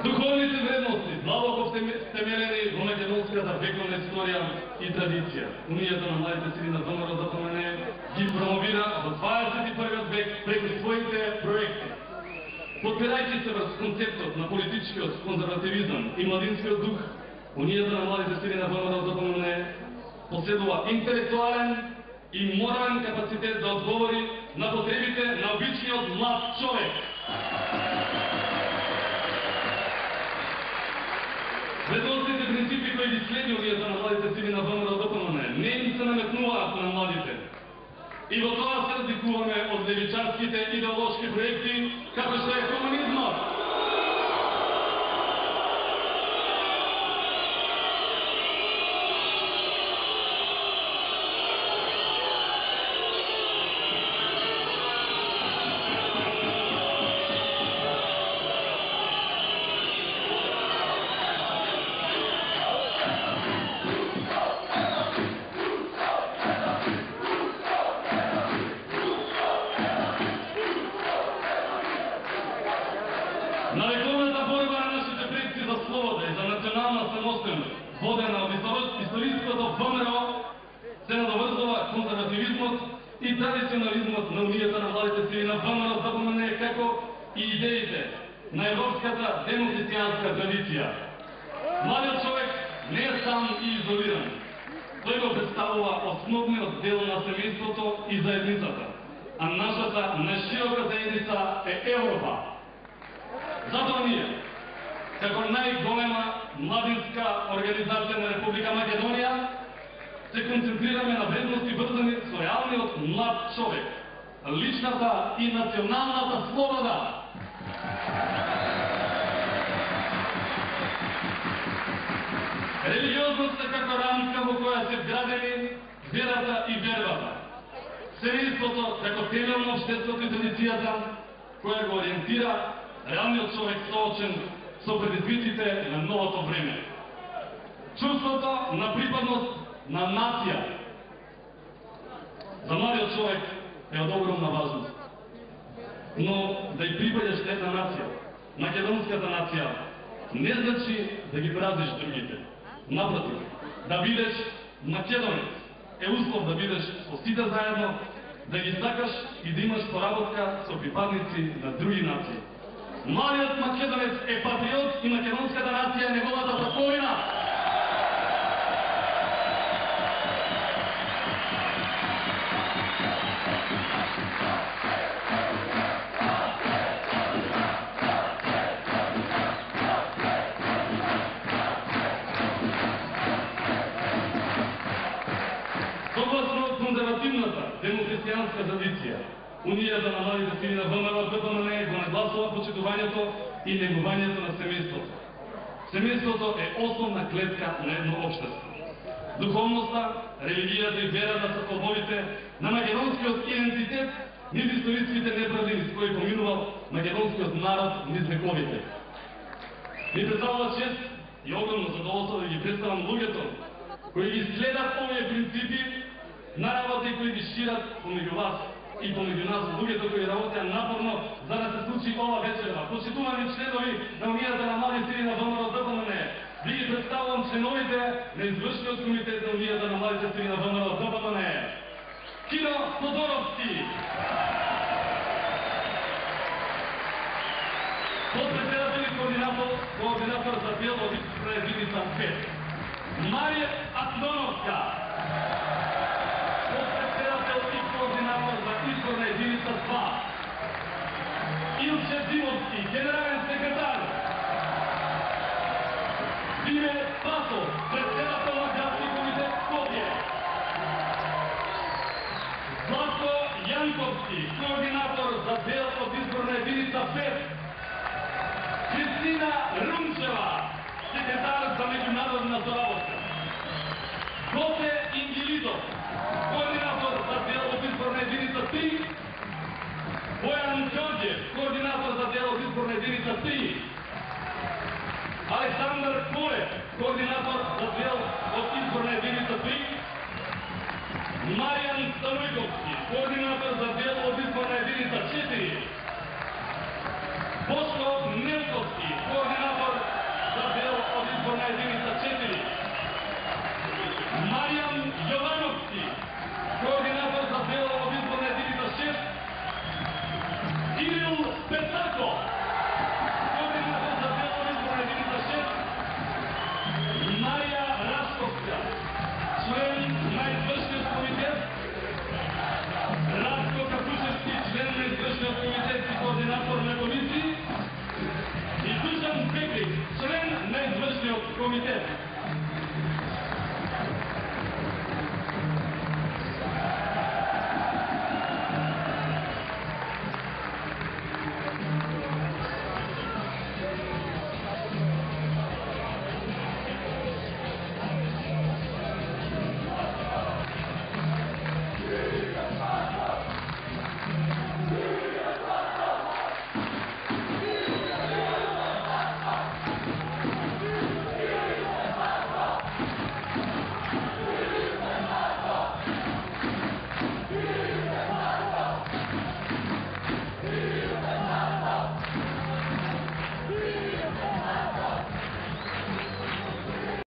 Духовните вредности длабоко втемелени во македонската вековна историја и традиција. Унијата на младите сили на ВМРО ЗПМН ги промовира во 21 век преку своите проекти. Подпирајќи се врз концептот на политичкиот конзервативизам и младинскиот дух, Унијата на младите сили на ВМРО ЗПМН поседува интелектуален и морален капацитет да одговори на потребите на обичниот млад човек. Вредностните принципи кои ги следи Унијата на младите сили на ВМРО ЗПМН не им се наметнуваат на младите. И во тоа се разликуваме од левичарските идеолошки проекти, како што е комунизмот. На вековната борба на нашите предци за слобода и за национална самостојност, водена од историското ВМРО, се надоврзува конзервативизмот и традиционализмот на Унијата на младите сили на ВМРО ЗПМН, како и идеите на европската демохристијанска традиција. Младиот човек не е сам и изолиран. Тој го представува основниот дел на семејството и заедницата, а нашата најширока заедница е Европа. Затоа ние, како најголема младинска организација на Република Македонија, се концентрираме на вредности врзани со реалниот млад човек, личната и националната слобода. Религиозноста како рамка во која се вградени верата и вербата. Семејството како темел на општеството и традицијата, која го ориентира реалниот човек соочен со предизвиците на новото време. Чувството на припадност на нација за младиот човек е од огромна важност. Но да и припадеш на една нација, македонската нација, не значи да ги празиш другите. Напротив, да бидеш македонец е услов да бидеш со сите заедно, да ги сакаш и да имаш поработка со припадници на други нации. Младиот македонец е патриот и македонската нација е неговата татковина. Согласно конзервативната демохристијанска традиција, Унијата на младите сили на ВМРО ЗПМН го нагласува почитувањето и негувањето на семејството. Семејството е основна клетка на едно општество. Духовноста, религијата и верата се столбовите на македонскиот идентитет низ историските неправди низ кои поминувал македонскиот народ низ вековите. Ми представува чест и огромно задоволство да ги представам луѓето кои ги следат овие принципи на работа и кои ги шират помеѓу вас и помеѓу нас, луѓето кои работеа напорно за да се случи ова вечерва. Почитувани членови на Унијата на младите сили на ВМРО ЗПМН, ви ги представувам членовите на извршниот комитет на Унијата на младите сили на ВМРО ЗПМН. Киро Тодоровски, подпредседател и координатор за дел од изборна единица 5. Марија Андоновска, подпредседател и координатор за изборна единица 2. Илче Димовски, генерален секретар. Диме Пасов, председател на градски комитет Скопје. Златко Јанковски, координатор за дел од изборна единица 5. Кристина Румчева, секретар за меѓународна заработка. Гоце Ингилидов, координатор за дел од изборна единица 3. Бојан Ѓорѓев, координатор за дел од изборна единица